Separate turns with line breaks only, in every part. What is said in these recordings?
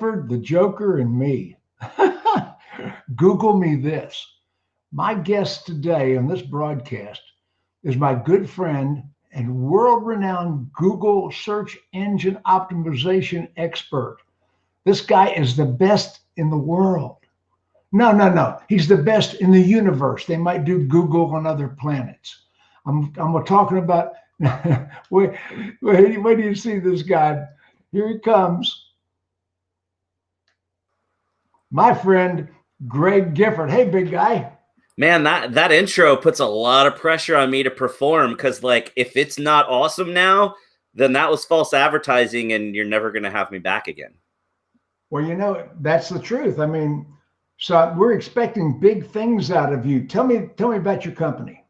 Gifford, the Joker, and me. Google me this. My guest today on this broadcast is my good friend and world-renowned Google search engine optimization expert. This guy is the best in the world. No. He's the best in the universe. They might do Google on other planets. I'm talking about, wait do you see this guy? Here he comes. My friend, Greg Gifford. Hey, big guy.
Man, that intro puts a lot of pressure on me to perform because, like, if it's not awesome now, then that was false advertising and you're never going to have me back again.
Well, you know, that's the truth. I mean, so we're expecting big things out of you. Tell me about your company.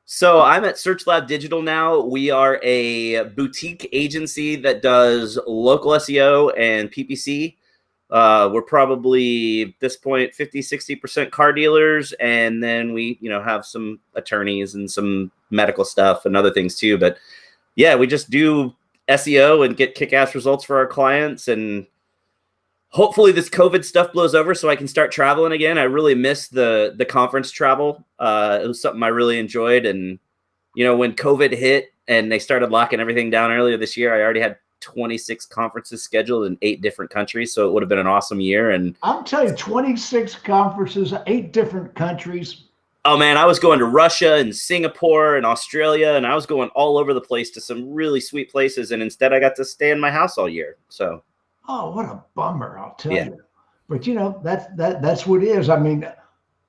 So I'm at Search Lab Digital now. We are a boutique agency that does local SEO and PPC. We're probably at this point 50-60% car dealers, and then we have some attorneys and some medical stuff and other things too. But yeah, we just do SEO and get kick-ass results for our clients, and hopefully this COVID stuff blows over so I can start traveling again. I really miss the conference travel. It was something I really enjoyed, and when COVID hit and they started locking everything down earlier this year, I already had 26 conferences scheduled in 8 different countries. So it would have been an awesome year. And
I'll tell you, 26 conferences, 8 different countries.
Oh man, I was going to Russia and Singapore and Australia, and I was going all over the place to some really sweet places. And instead I got to stay in my house all year. So,
oh, what a bummer, I'll tell you. But that's what it is. I mean,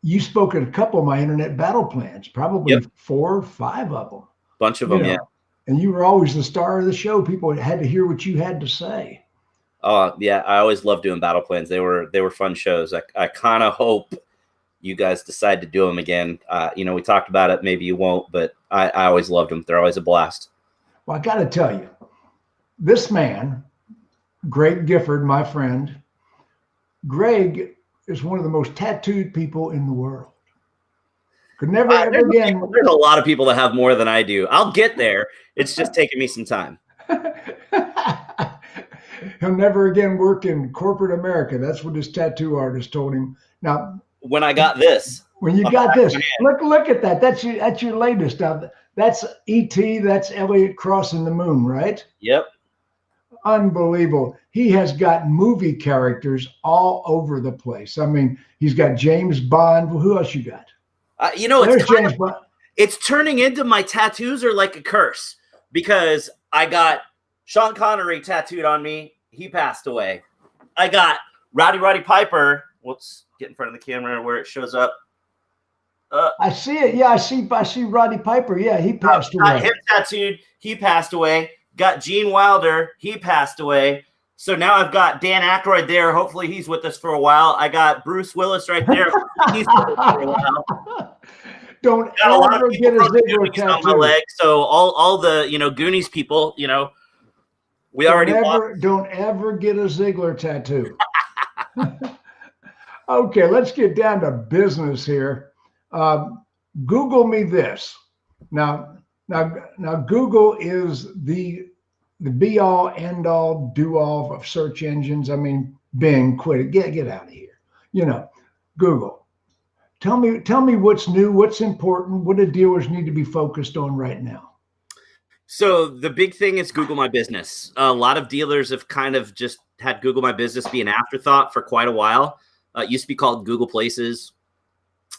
you spoke at a couple of my internet battle plans, probably 4 or 5 of them.
Bunch of them, yeah.
And you were always the star of the show. People had to hear what you had to say.
Oh yeah, I always loved doing battle plans. They were fun shows. I kind of hope you guys decide to do them again. We talked about it. Maybe you won't, but I always loved them. They're always a blast.
Well, I got to tell you, this man, Greg Gifford, my friend, Greg is one of the most tattooed people in the world. Could never ever again.
There's a lot of people that have more than I do. I'll get there. It's just taking me some time.
He'll never again work in corporate America. That's what his tattoo artist told him. Now,
when I got this,
look at that. That's your latest. That's E.T. That's Elliot crossing the moon, right?
Yep.
Unbelievable. He has got movie characters all over the place. I mean, he's got James Bond. Well, who else you got?
It's turning into my tattoos are like a curse because I got Sean Connery tattooed on me. He passed away. I got Roddy Piper. Let's get in front of the camera where it shows up.
I see it. Yeah, I see Roddy Piper. Yeah, he passed away.
Got him tattooed. He passed away. Got Gene Wilder. He passed away. So now I've got Dan Aykroyd there. Hopefully he's with us for a while. I got Bruce Willis right there. He's with us for a while.
Don't ever get a Ziegler tattoo
on my leg. So all the Goonies people, we already
don't ever get a Ziegler tattoo. Okay, let's get down to business here. Google me this. Now Google is the be all, end all, do all of search engines. I mean, Bing, quit it. Get out of here. Google. Tell me what's new, what's important, what do dealers need to be focused on right now?
So the big thing is Google My Business. A lot of dealers have kind of just had Google My Business be an afterthought for quite a while. It used to be called Google Places.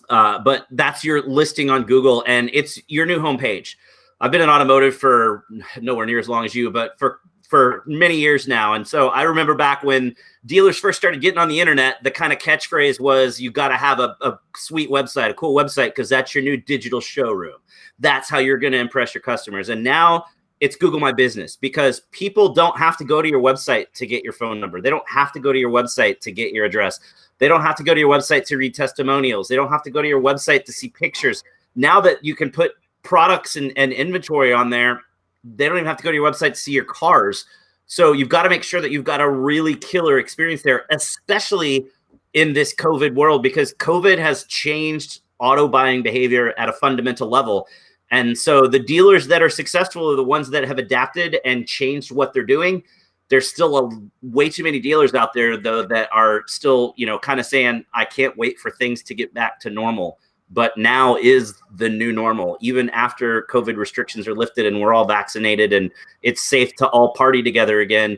But that's your listing on Google, and it's your new homepage. I've been in automotive for nowhere near as long as you, but for many years now. And so I remember back when dealers first started getting on the internet, the kind of catchphrase was, you got to have a sweet website, a cool website, because that's your new digital showroom. That's how you're going to impress your customers. And now it's Google My Business, because people don't have to go to your website to get your phone number. They don't have to go to your website to get your address. They don't have to go to your website to read testimonials. They don't have to go to your website to see pictures. Now that you can put products and inventory on there, they don't even have to go to your website to see your cars. So you've got to make sure that you've got a really killer experience there, especially in this COVID world, because COVID has changed auto buying behavior at a fundamental level. And so the dealers that are successful are the ones that have adapted and changed what they're doing. There's still way too many dealers out there, though, that are still, kind of saying, I can't wait for things to get back to normal. But now is the new normal, even after COVID restrictions are lifted and we're all vaccinated and it's safe to all party together again.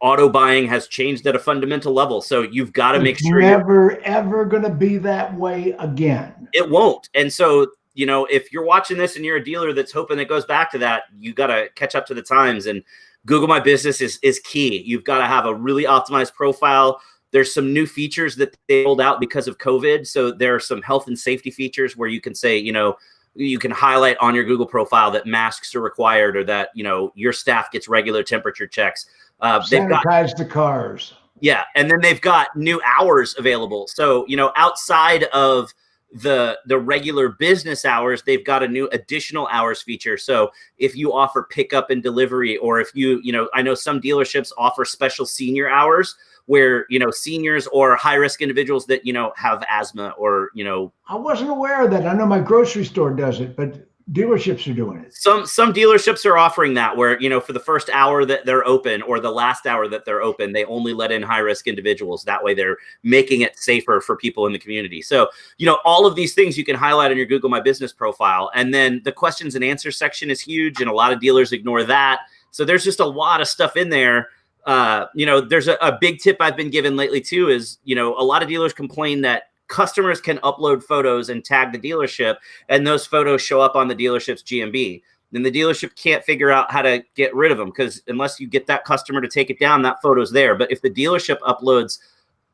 Auto buying has changed at a fundamental level. So you've got to make sure
never, ever going to be that way again.
It won't. And so, if you're watching this and you're a dealer that's hoping it goes back to that, you got to catch up to the times. And Google My Business is key. You've got to have a really optimized profile. There's some new features that they rolled out because of COVID. So there are some health and safety features where you can say, you can highlight on your Google profile that masks are required, or that, your staff gets regular temperature checks.
Sanitize the cars.
Yeah. And then they've got new hours available. So, outside of the regular business hours, they've got a new additional hours feature. So if you offer pickup and delivery, or if I know some dealerships offer special senior hours where, seniors or high risk individuals that, have asthma or,
I wasn't aware of that. I know my grocery store does it, but dealerships are doing it.
Some dealerships are offering that where, for the first hour that they're open or the last hour that they're open, they only let in high risk individuals. That way they're making it safer for people in the community. So, all of these things you can highlight on your Google My Business profile. And then the questions and answers section is huge, and a lot of dealers ignore that. So there's just a lot of stuff in there. There's a big tip I've been given lately too is, a lot of dealers complain that customers can upload photos and tag the dealership, and those photos show up on the dealership's GMB. Then the dealership can't figure out how to get rid of them, because unless you get that customer to take it down, that photo's there. But if the dealership uploads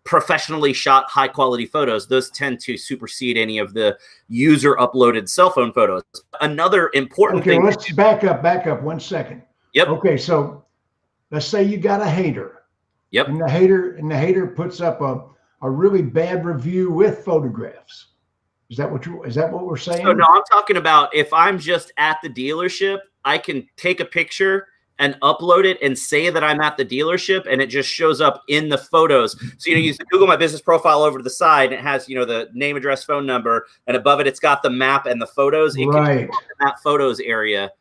professionally shot high quality photos, those tend to supersede any of the user uploaded cell phone photos. Another important thing.
Let's back up 1 second.
Yep.
Okay. So let's say you got a hater.
Yep.
And the hater puts up a really bad review with photographs. Is that what we're saying?
So no, I'm talking about if I'm just at the dealership, I can take a picture and upload it and say that I'm at the dealership, and it just shows up in the photos. So, you use the Google My Business profile over to the side, and it has, the name, address, phone number, and above it, it's got the map and the photos. It can show up in that photos area,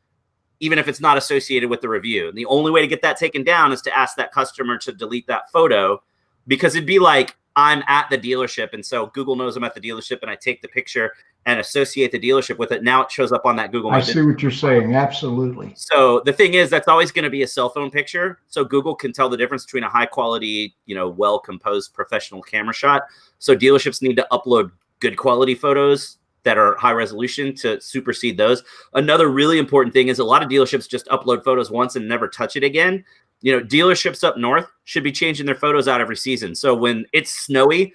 even if it's not associated with the review. And the only way to get that taken down is to ask that customer to delete that photo, because it'd be like, I'm at the dealership, and so Google knows I'm at the dealership, and I take the picture and associate the dealership with it. Now it shows up on that Google My Business.
I see what you're saying. Absolutely.
So the thing is, that's always going to be a cell phone picture. So Google can tell the difference between a high quality, well-composed professional camera shot. So dealerships need to upload good quality photos that are high resolution to supersede those. Another really important thing is a lot of dealerships just upload photos once and never touch it again. Dealerships up north should be changing their photos out every season. So when it's snowy,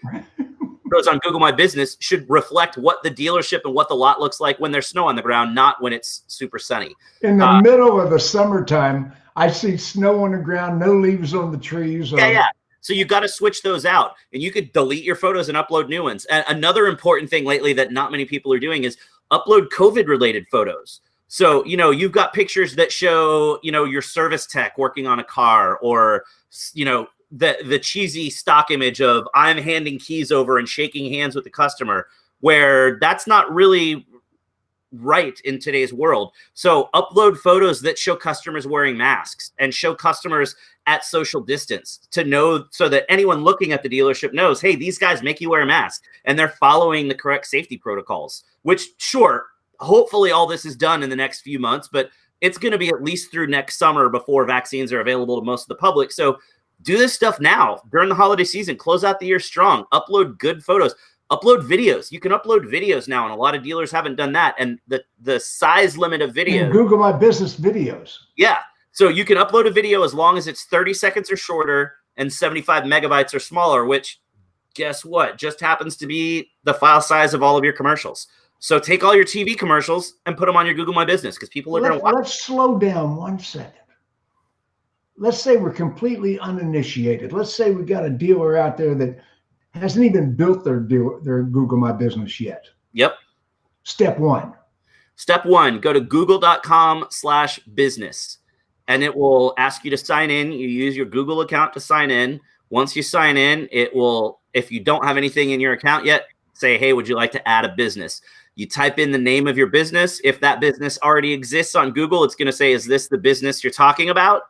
photos on Google My Business should reflect what the dealership and what the lot looks like when there's snow on the ground, not when it's super sunny.
In the middle of the summertime, I see snow on the ground, no leaves on the trees.
Yeah. So you got to switch those out, and you could delete your photos and upload new ones. And another important thing lately that not many people are doing is upload COVID-related photos. So, you've got pictures that show, your service tech working on a car, or, the cheesy stock image of I'm handing keys over and shaking hands with the customer, where that's not really right in today's world. So upload photos that show customers wearing masks and show customers at social distance to know, so that anyone looking at the dealership knows, hey, these guys make you wear a mask and they're following the correct safety protocols, which sure, hopefully all this is done in the next few months, but it's going to be at least through next summer before vaccines are available to most of the public. So do this stuff now during the holiday season, close out the year strong, upload good photos, upload videos. You can upload videos now, and a lot of dealers haven't done that. And the size limit of videos.
And Google My Business videos.
Yeah. So you can upload a video as long as it's 30 seconds or shorter and 75 megabytes or smaller, which guess what? Just happens to be the file size of all of your commercials. So take all your TV commercials and put them on your Google My Business, because people are going to watch.
Let's slow down 1 second. Let's say we're completely uninitiated. Let's say we got a dealer out there that hasn't even built their Google My Business yet.
Yep.
Step one,
go to google.com/business, and it will ask you to sign in. You use your Google account to sign in. Once you sign in, it will, if you don't have anything in your account yet, say, hey, would you like to add a business? You type in the name of your business. If that business already exists on Google, it's going to say, is this the business you're talking about?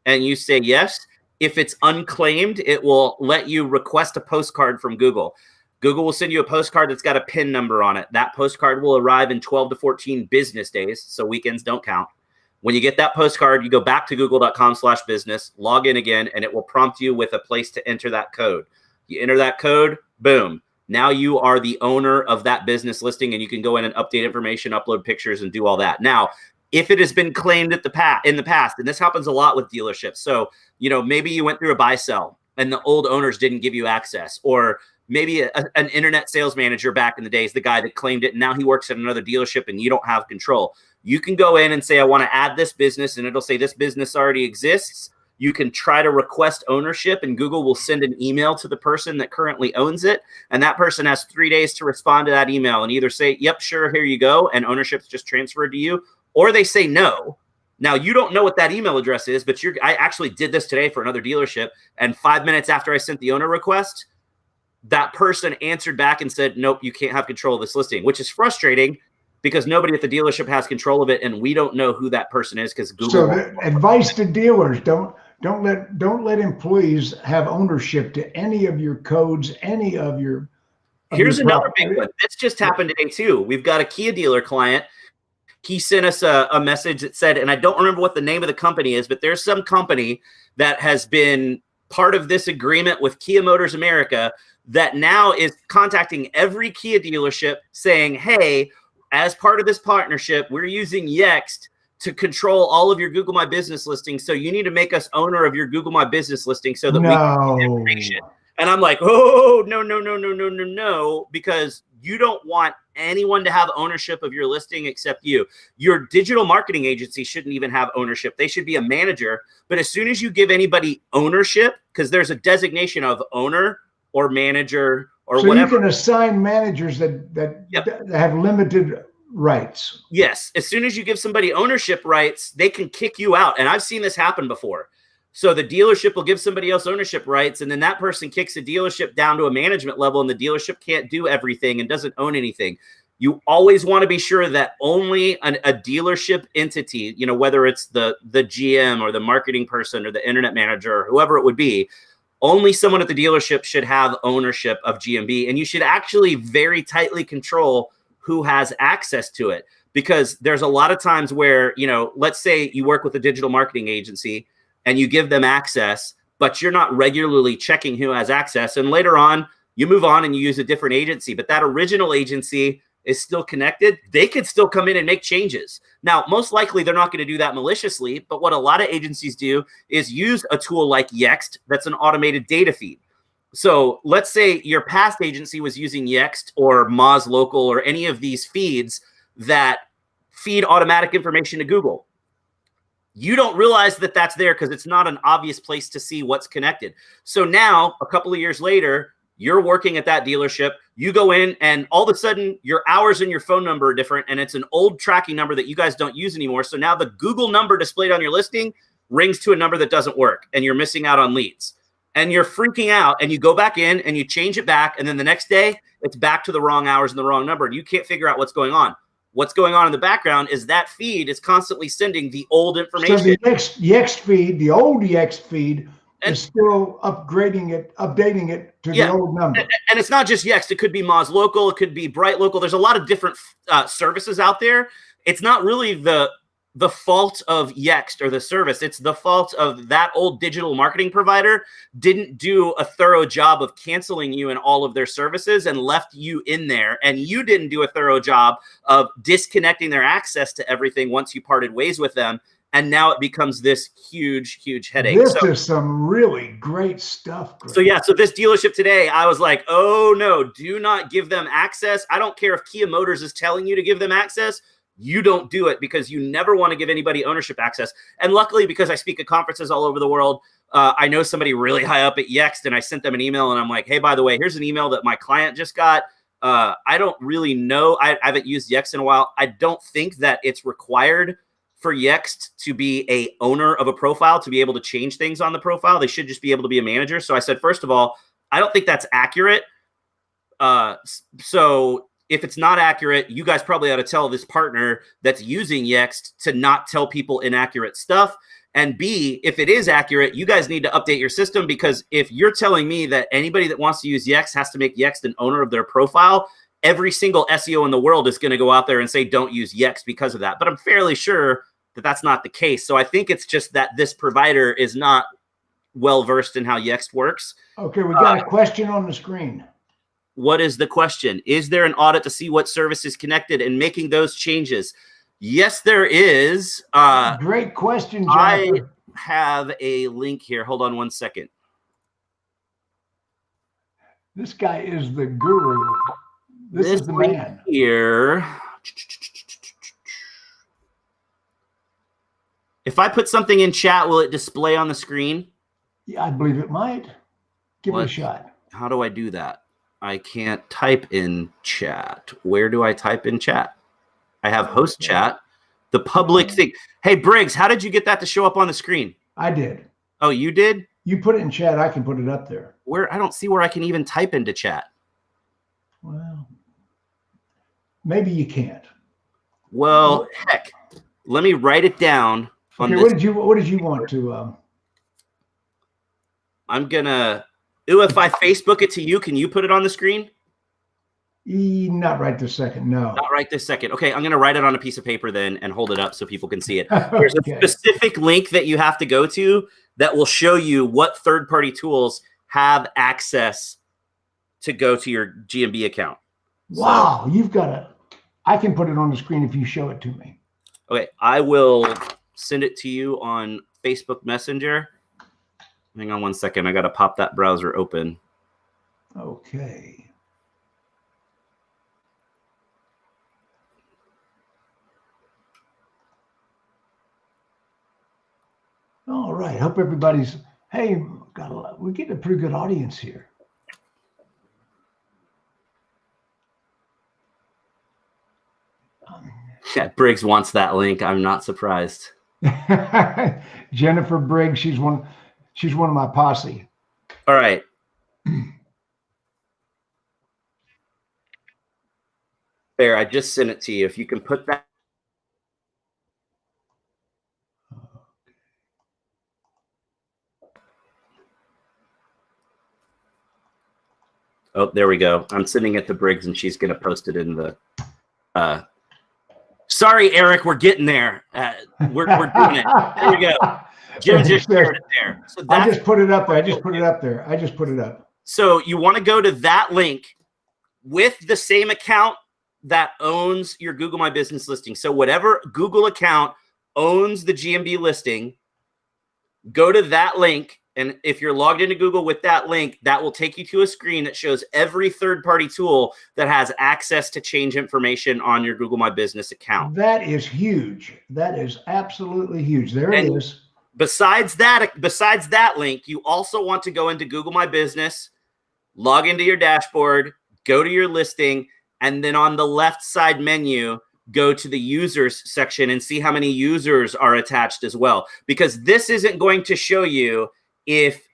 and you say yes. If it's unclaimed, it will let you request a postcard from Google. Google will send you a postcard that's got a PIN number on it. That postcard will arrive in 12 to 14 business days, so weekends don't count. When you get that postcard, you go back to google.com/business, log in again, and it will prompt you with a place to enter that code. You enter that code, boom. Now you are the owner of that business listing, and you can go in and update information, upload pictures, and do all that. Now, if it has been claimed in the past, and this happens a lot with dealerships. So, maybe you went through a buy sell and the old owners didn't give you access, or maybe an internet sales manager back in the days, the guy that claimed it, and now he works at another dealership and you don't have control. You can go in and say, I want to add this business, and it'll say this business already exists. You can try to request ownership, and Google will send an email to the person that currently owns it. And that person has 3 days to respond to that email and either say, yep, sure, here you go, and ownership's just transferred to you, or they say no. Now, you don't know what that email address is, but I actually did this today for another dealership, and 5 minutes after I sent the owner request, that person answered back and said, nope, you can't have control of this listing, which is frustrating because nobody at the dealership has control of it, and we don't know who that person is because Google.
So the advice to dealers: don't let employees have ownership to any of your codes, any of your.
Here's another big one. This just happened today too. We've got a Kia dealer client. He sent us a message that said, and I don't remember what the name of the company is, but there's some company that has been part of this agreement with Kia Motors America that now is contacting every Kia dealership saying, hey, as part of this partnership, we're using Yext to control all of your Google My Business listings. So you need to make us owner of your Google My Business listing so that we can get information. And I'm like, oh, no, because you don't want anyone to have ownership of your listing except you. Your digital marketing agency shouldn't even have ownership. They should be a manager. But as soon as you give anybody ownership, because there's a designation of owner or manager or whatever.
So you can assign managers that have limited rights.
Yes. As soon as you give somebody ownership rights, they can kick you out. And I've seen this happen before. So the dealership will give somebody else ownership rights, and then that person kicks a dealership down to a management level, and the dealership can't do everything and doesn't own anything. You always want to be sure that only a dealership entity, whether it's the GM or the marketing person or the internet manager or whoever it would be, only someone at the dealership should have ownership of GMB, and you should actually very tightly control who has access to it, because there's a lot of times where, let's say you work with a digital marketing agency and you give them access, but you're not regularly checking who has access. And later on, you move on and you use a different agency, but that original agency is still connected. They could still come in and make changes. Now, most likely they're not going to do that maliciously, but what a lot of agencies do is use a tool like Yext that's an automated data feed. So let's say your past agency was using Yext or Moz Local or any of these feeds that feed automatic information to Google. You don't realize that that's there because it's not an obvious place to see what's connected. So now, a couple of years later, you're working at that dealership. You go in and all of a sudden your hours and your phone number are different, and it's an old tracking number that you guys don't use anymore. So now the Google number displayed on your listing rings to a number that doesn't work, and you're missing out on leads. And you're freaking out, and you go back in and you change it back, and then the next day it's back to the wrong hours and the wrong number, and you can't figure out what's going on. What's going on in the background is that feed is constantly sending the old information.
So the Yext feed, the old Yext feed, is still updating it to the old number.
And it's not just Yext. It could be Moz Local. It could be Bright Local. There's a lot of different services out there. It's not really the fault of Yext or the service. It's the fault of that old digital marketing provider didn't do a thorough job of canceling you in all of their services and left you in there. And you didn't do a thorough job of disconnecting their access to everything once you parted ways with them. And now it becomes this huge, huge headache.
This is some really great stuff. Greg.
So this dealership today, I was like, oh no, do not give them access. I don't care if Kia Motors is telling you to give them access. You don't do it, because you never want to give anybody ownership access. And luckily, because I speak at conferences all over the world, I know somebody really high up at Yext, and I sent them an email and I'm like, hey, by the way, here's an email that my client just got. I don't really know. I haven't used Yext in a while. I don't think that it's required for Yext to be a owner of a profile to be able to change things on the profile. They should just be able to be a manager. So I said, first of all, I don't think that's accurate. So if it's not accurate, you guys probably ought to tell this partner that's using Yext to not tell people inaccurate stuff. And B, if it is accurate, you guys need to update your system, because if you're telling me that anybody that wants to use Yext has to make Yext an owner of their profile, every single SEO in the world is going to go out there and say, don't use Yext because of that. But I'm fairly sure that that's not the case. So I think it's just that this provider is not well-versed in how Yext works.
Okay, we got a question on the screen.
What is the question? Is there an audit to see what service is connected and making those changes? Yes, there is.
Great question, Jennifer.
I have a link here. Hold on one second.
This guy is the guru. This is the man.
Here. If I put something in chat, will it display on the screen?
Yeah, I believe it might. Give it a shot.
How do I do that? I can't type in chat. Where do I type in chat? I have host chat, the public thing. Hey, Briggs, how did you get that to show up on the screen?
I did.
Oh, you did?
You put it in chat. I can put it up there.
Where? I don't see where I can even type into chat.
Well, maybe you can't.
Well, heck, let me write it down.
Okay, what did you want to?
I'm gonna. If I Facebook it to you, can you put it on the screen?
Not right this second, no.
Not right this second. Okay, I'm going to write it on a piece of paper then and hold it up so people can see it. There's a specific link that you have to go to that will show you what third-party tools have access to go to your GMB account.
Wow, you've got a... I can put it on the screen if you show it to me.
Okay, I will send it to you on Facebook Messenger. Hang on one second. I got to pop that browser open.
Okay. All right. Hope everybody's. Hey, we get a pretty good audience here.
Yeah, Briggs wants that link. I'm not surprised.
Jennifer Briggs, she's one of my posse.
All right. There, I just sent it to you. If you can put that. Oh, there we go. I'm sending it to Briggs, and she's going to post it in the. Sorry, Eric, we're getting there. We're doing it. There we go. Jim just shared it there. So
I just put it up there. I just put it up.
So you want to go to that link with the same account that owns your Google My Business listing. So whatever Google account owns the GMB listing, go to that link. And if you're logged into Google with that link, that will take you to a screen that shows every third-party tool that has access to change information on your Google My Business account.
That is huge. That is absolutely huge. There it is.
Besides that link, you also want to go into Google My Business, log into your dashboard, go to your listing, and then on the left side menu, go to the users section and see how many users are attached as well. Because this isn't going to show you if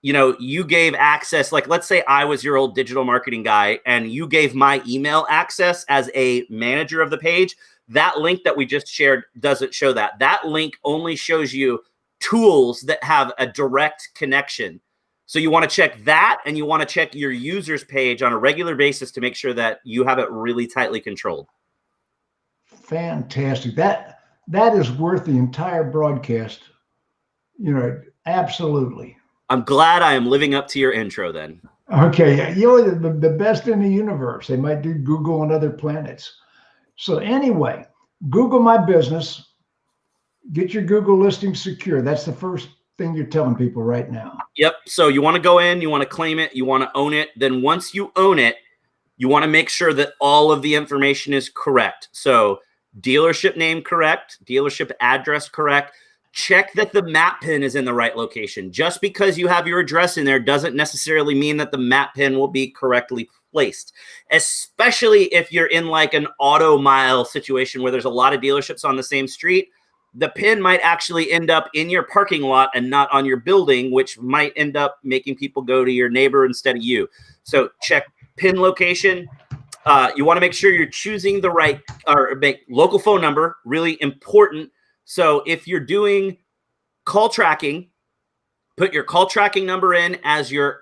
you gave access, like let's say I was your old digital marketing guy and you gave my email access as a manager of the page, that link that we just shared doesn't show that. That link only shows you tools that have a direct connection. So you want to check that, and you want to check your users page on a regular basis to make sure that you have it really tightly controlled.
Fantastic. That is worth the entire broadcast. Absolutely.
I'm glad I am living up to your intro then.
Okay. You're the best in the universe. They might do Google on other planets. So anyway, Google My Business, get your Google listing secure. That's the first thing you're telling people right now.
Yep. So you want to go in, you want to claim it, you want to own it. Then once you own it, you want to make sure that all of the information is correct. So dealership name correct, dealership address correct. Check that the map pin is in the right location. Just because you have your address in there doesn't necessarily mean that the map pin will be correctly placed, especially if you're in like an auto mile situation where there's a lot of dealerships on the same street. The pin might actually end up in your parking lot and not on your building, which might end up making people go to your neighbor instead of you. So check pin location. You want to make sure you're choosing the right or make local phone number, really important. So if you're doing call tracking, put your call tracking number in as your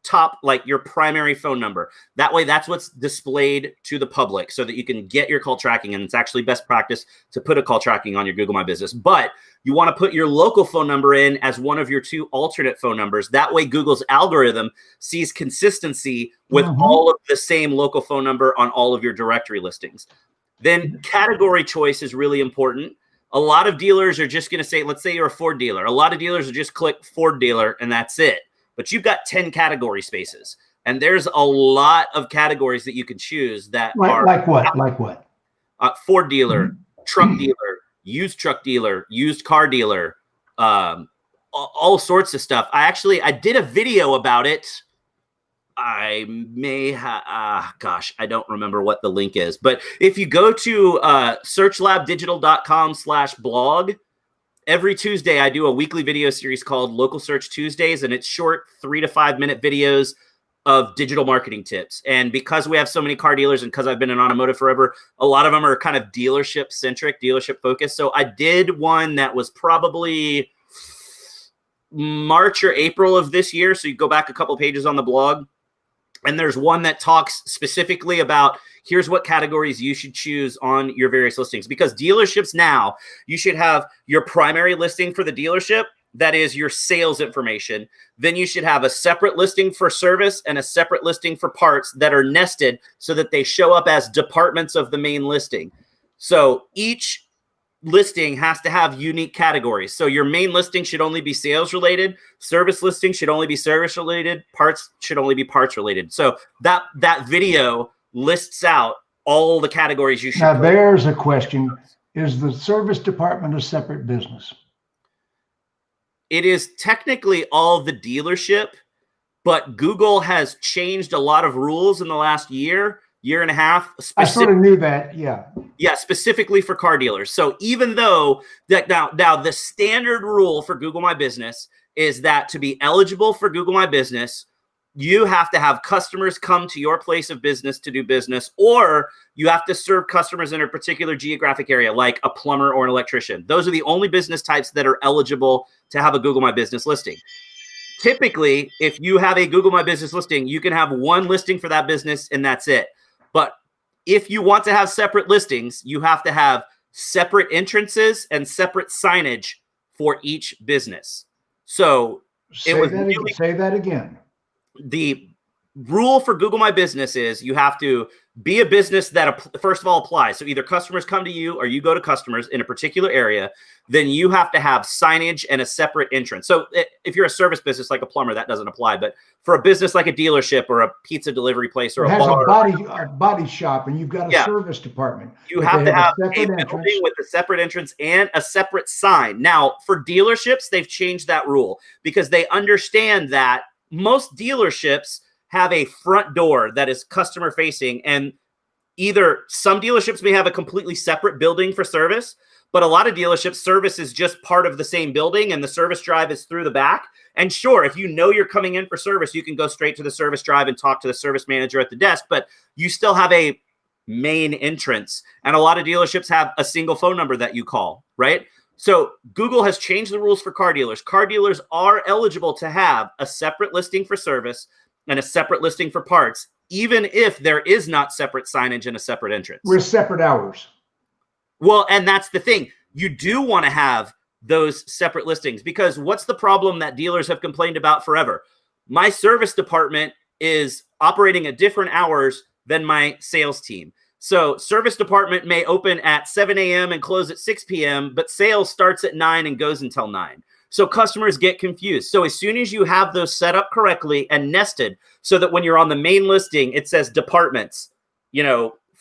top, like your primary phone number. That way, that's what's displayed to the public so that you can get your call tracking. And it's actually best practice to put a call tracking on your Google My Business. But you want to put your local phone number in as one of your 2 alternate phone numbers. That way, Google's algorithm sees consistency with all of the same local phone number on all of your directory listings. Then category choice is really important. A lot of dealers are just going to say, let's say you're a Ford dealer. A lot of dealers will just click Ford dealer and that's it. But you've got 10 category spaces. And there's a lot of categories that you can choose that are
like what? Like what?
Ford dealer, truck dealer, used truck dealer, used car dealer, all sorts of stuff. I did a video about it. I may have, gosh, I don't remember what the link is. But if you go to searchlabdigital.com/blog, every Tuesday, I do a weekly video series called Local Search Tuesdays, and it's short 3 to 5 minute videos of digital marketing tips. And because we have so many car dealers and because I've been in automotive forever, a lot of them are kind of dealership centric, dealership focused. So I did one that was probably March or April of this year. So you go back a couple pages on the blog. And there's one that talks specifically about here's what categories you should choose on your various listings. Because dealerships now, you should have your primary listing for the dealership. That is your sales information. Then you should have a separate listing for service and a separate listing for parts that are nested so that they show up as departments of the main listing. So each listing has to have unique categories. So your main listing should only be sales related. Service listing should only be service related. Parts should only be parts related. So that video lists out all the categories you should.
Now there's a question. Is the service department a separate business?
It is technically all the dealership, but Google has changed a lot of rules in the last year and a half.
I sort of knew that. Yeah.
Yeah, specifically for car dealers. So even though that now the standard rule for Google My Business is that to be eligible for Google My Business, you have to have customers come to your place of business to do business, or you have to serve customers in a particular geographic area, like a plumber or an electrician. Those are the only business types that are eligible to have a Google My Business listing. Typically, if you have a Google My Business listing, you can have one listing for that business and that's it. But if you want to have separate listings, you have to have separate entrances and separate signage for each business. So
say that again.
The rule for Google My Business is you have to be a business that first of all applies. So either customers come to you or you go to customers in a particular area, then you have to have signage and a separate entrance. So if you're a service business like a plumber, that doesn't apply. But for a business like a dealership or a pizza delivery place or a bar,
a body shop, and you've got a service department,
you have to have a building with a separate entrance and a separate sign. Now, for dealerships, they've changed that rule because they understand that most dealerships have a front door that is customer facing, and either some dealerships may have a completely separate building for service, but a lot of dealerships service is just part of the same building and the service drive is through the back. And sure, if you know you're coming in for service, you can go straight to the service drive and talk to the service manager at the desk, but you still have a main entrance. And a lot of dealerships have a single phone number that you call, right? So Google has changed the rules for car dealers. Car dealers are eligible to have a separate listing for service and a separate listing for parts, even if there is not separate signage and a separate entrance.
With separate hours.
Well, and that's the thing. You do want to have those separate listings because what's the problem that dealers have complained about forever? My service department is operating at different hours than my sales team. So service department may open at 7 a.m. and close at 6 p.m., but sales starts at 9 and goes until 9. So customers get confused. So as soon as you have those set up correctly and nested so that when you're on the main listing, it says departments,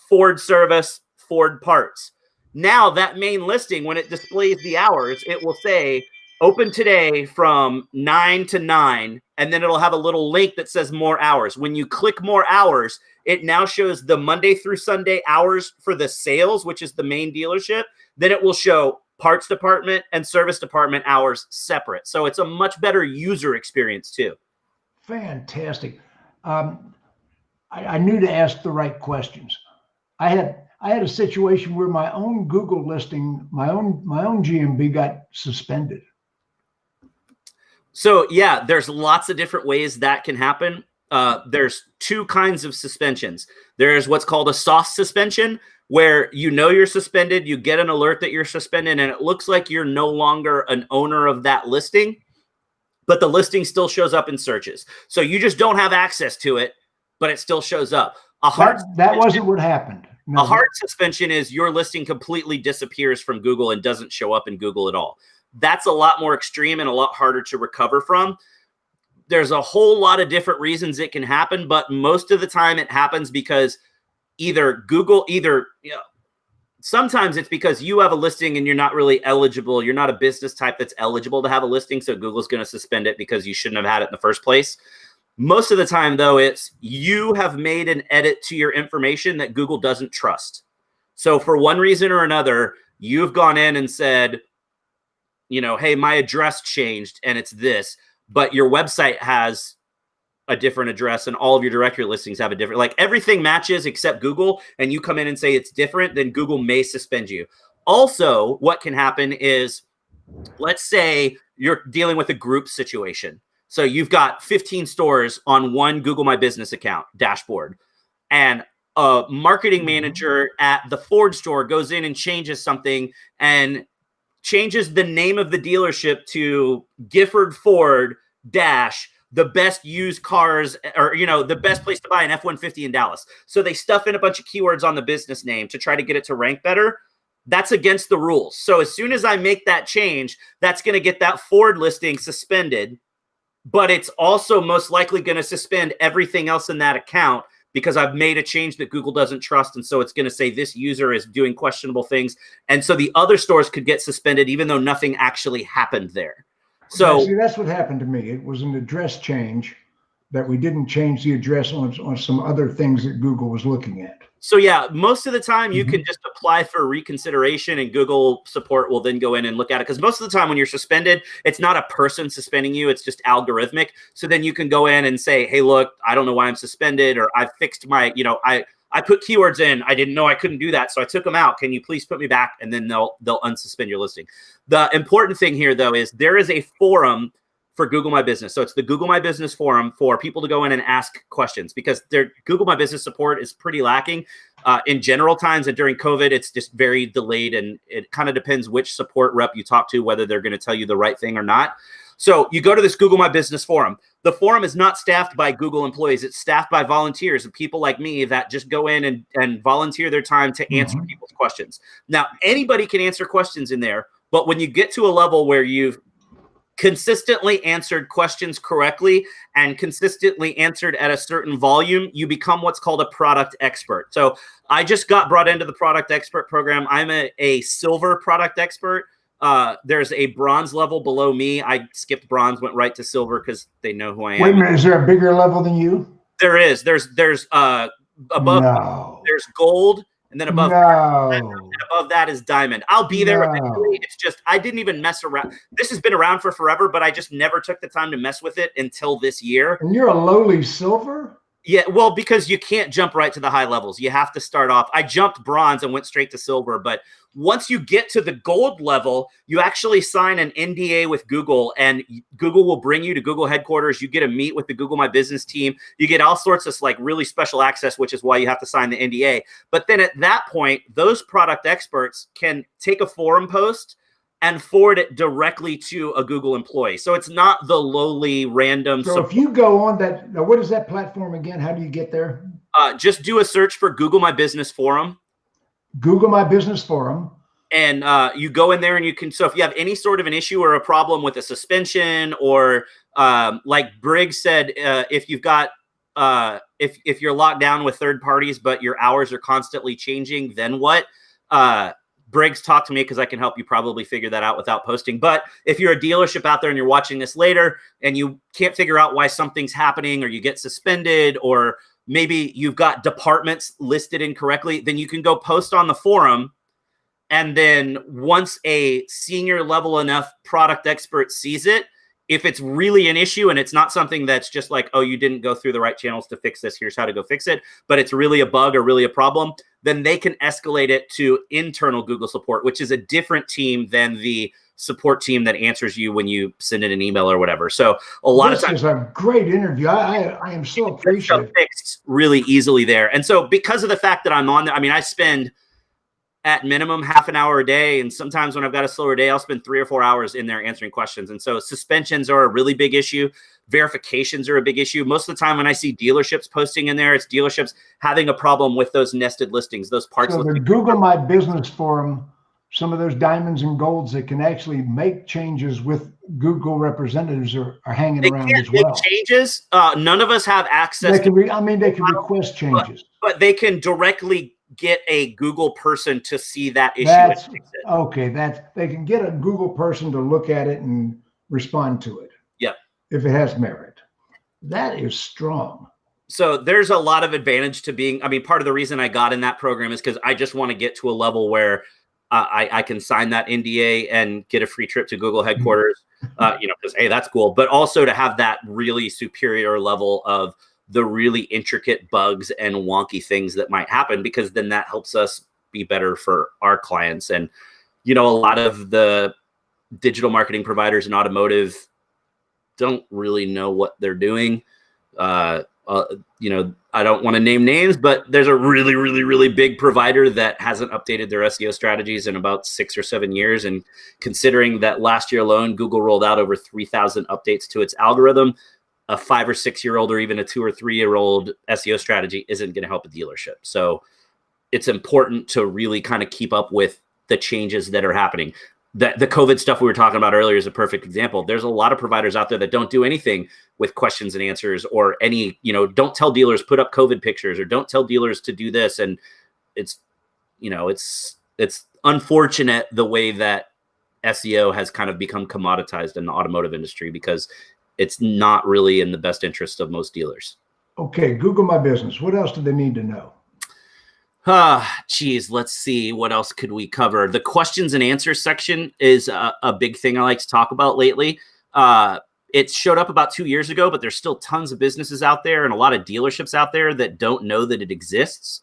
Ford service, Ford parts. Now that main listing, when it displays the hours, it will say open today from 9 to 9, and then it'll have a little link that says more hours. When you click more hours, it now shows the Monday through Sunday hours for the sales, which is the main dealership. Then it will show parts department and service department hours separate. So it's a much better user experience too.
Fantastic. I knew to ask the right questions. I had a situation where my own Google listing, my own GMB got suspended.
So yeah, there's lots of different ways that can happen. There's two kinds of suspensions. There's what's called a soft suspension, where you're suspended, you get an alert that you're suspended, and it looks like you're no longer an owner of that listing, but the listing still shows up in searches. So you just don't have access to it, but it still shows up.
That wasn't what happened.
No. A hard suspension is your listing completely disappears from Google and doesn't show up in Google at all. That's a lot more extreme and a lot harder to recover from. There's a whole lot of different reasons it can happen, but most of the time it happens because sometimes it's because you have a listing and you're not really eligible. You're not a business type that's eligible to have a listing, so Google's going to suspend it because you shouldn't have had it in the first place. Most of the time, though, it's you have made an edit to your information that Google doesn't trust. So for one reason or another, you've gone in and said, hey, my address changed and it's this, but your website has a different address and all of your directory listings have a different, like everything matches except Google, and you come in and say it's different, then Google may suspend you. Also, what can happen is, let's say you're dealing with a group situation. So you've got 15 stores on one Google My Business account dashboard, and a marketing manager at the Ford store goes in and changes something and changes the name of the dealership to Gifford Ford dash the best used cars, or the best place to buy an F-150 in Dallas. So they stuff in a bunch of keywords on the business name to try to get it to rank better. That's against the rules. So as soon as I make that change, that's going to get that Ford listing suspended, but it's also most likely going to suspend everything else in that account because I've made a change that Google doesn't trust. And so it's going to say this user is doing questionable things. And so the other stores could get suspended even though nothing actually happened there. So
see, that's what happened to me. It was an address change that we didn't change the address on some other things that Google was looking at.
So yeah, most of the time you can just apply for reconsideration and Google support will then go in and look at it. Because most of the time when you're suspended, it's not a person suspending you, it's just algorithmic. So then you can go in and say, hey, look, I don't know why I'm suspended, or I fixed my, I put keywords in, I didn't know I couldn't do that, so I took them out. Can you please put me back? And then they'll unsuspend your listing. The important thing here, though, is there is a forum for Google My Business. So it's the Google My Business forum for people to go in and ask questions, because their Google My Business support is pretty lacking in general times. And during COVID, it's just very delayed, and it kind of depends which support rep you talk to, whether they're going to tell you the right thing or not. So you go to this Google My Business forum. The forum is not staffed by Google employees. It's staffed by volunteers and people like me that just go in and volunteer their time to answer people's questions. Now, anybody can answer questions in there, but when you get to a level where you've consistently answered questions correctly and consistently answered at a certain volume, you become what's called a product expert. So I just got brought into the product expert program. I'm a silver product expert. There's a bronze level below me. I skipped bronze, went right to silver because they know who I am.
Wait a minute, is there a bigger level than you?
There is. There's above. No. There's gold, and then above.
No.
And above that is diamond. I'll be there eventually. It's just I didn't even mess around. This has been around for forever, but I just never took the time to mess with it until this year.
And you're a lowly silver?
Yeah, well, because you can't jump right to the high levels. You have to start off. I jumped bronze and went straight to silver, but once you get to the gold level, you actually sign an NDA with Google, and Google will bring you to Google headquarters. You get to meet with the Google My Business team. You get all sorts of like really special access, which is why you have to sign the NDA. But then at that point, those product experts can take a forum post and forward it directly to a Google employee. So it's not the lowly random.
So if you go on that, now what is that platform again? How do you get there?
Just do a search for Google My Business Forum.
Google My Business Forum.
And you go in there and you can, so if you have any sort of an issue or a problem with a suspension, or like Briggs said, if you've got, if you're locked down with third parties, but your hours are constantly changing, then what? Briggs, talk to me because I can help you probably figure that out without posting. But if you're a dealership out there and you're watching this later and you can't figure out why something's happening, or you get suspended, or maybe you've got departments listed incorrectly, then you can go post on the forum. And then once a senior level enough product expert sees it, if it's really an issue and it's not something that's just like, oh, you didn't go through the right channels to fix this, here's how to go fix it, but it's really a bug or really a problem, then they can escalate it to internal Google support, which is a different team than the support team that answers you when you send in an email or whatever. So a lot of times,
this is a great interview. I am so appreciative.
Fixed really easily there. And so because of the fact that I'm on there, I mean, I spend at minimum half an hour a day. And sometimes when I've got a slower day, I'll spend 3 or 4 hours in there answering questions. And so suspensions are a really big issue. Verifications are a big issue. Most of the time when I see dealerships posting in there, it's dealerships having a problem with those nested listings, those parts.
So the Google My Business forum, some of those diamonds and golds that can actually make changes with Google representatives are hanging around as well.
Changes. None of us have access.
They can they can request changes.
But they can directly get a Google person to see that issue.
They can get a Google person to look at it and respond to it.
Yeah.
If it has merit. That is strong.
So there's a lot of advantage to being, I mean, part of the reason I got in that program is because I just want to get to a level where I can sign that NDA and get a free trip to Google headquarters, because, hey, that's cool. But also to have that really superior level of the really intricate bugs and wonky things that might happen, because then that helps us be better for our clients. And, a lot of the digital marketing providers in automotive don't really know what they're doing. I don't want to name names, but there's a really, really, really big provider that hasn't updated their SEO strategies in about 6 or 7 years. And considering that last year alone, Google rolled out over 3,000 updates to its algorithm, a 5 or 6 year old or even a 2 or 3 year old SEO strategy isn't going to help a dealership. So it's important to really kind of keep up with the changes that are happening. The COVID stuff we were talking about earlier is a perfect example. There's a lot of providers out there that don't do anything with questions and answers, or any, don't tell dealers put up COVID pictures, or don't tell dealers to do this. And it's unfortunate the way that SEO has kind of become commoditized in the automotive industry, because it's not really in the best interest of most dealers.
Okay, Google My Business. What else do they need to know?
Let's see. What else could we cover? The questions and answers section is a big thing I like to talk about lately. It showed up about 2 years ago, but there's still tons of businesses out there and a lot of dealerships out there that don't know that it exists.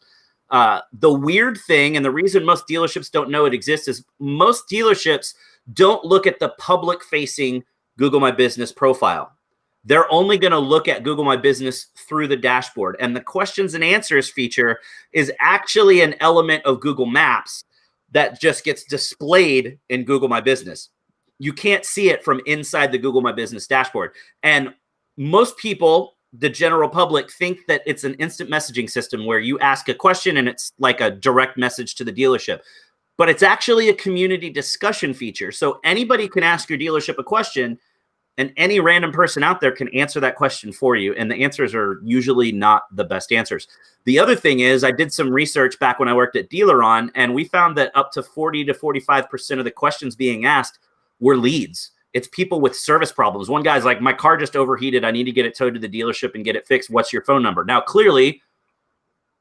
The weird thing, and the reason most dealerships don't know it exists, is most dealerships don't look at the public-facing Google My Business profile. They're only going to look at Google My Business through the dashboard. And the questions and answers feature is actually an element of Google Maps that just gets displayed in Google My Business. You can't see it from inside the Google My Business dashboard. And most people, the general public, think that it's an instant messaging system where you ask a question and it's like a direct message to the dealership. But it's actually a community discussion feature. So anybody can ask your dealership a question, and any random person out there can answer that question for you. And the answers are usually not the best answers. The other thing is, I did some research back when I worked at DealerOn, and we found that up to 40 to 45% of the questions being asked were leads. It's people with service problems. One guy's like, my car just overheated. I need to get it towed to the dealership and get it fixed. What's your phone number? Now, clearly,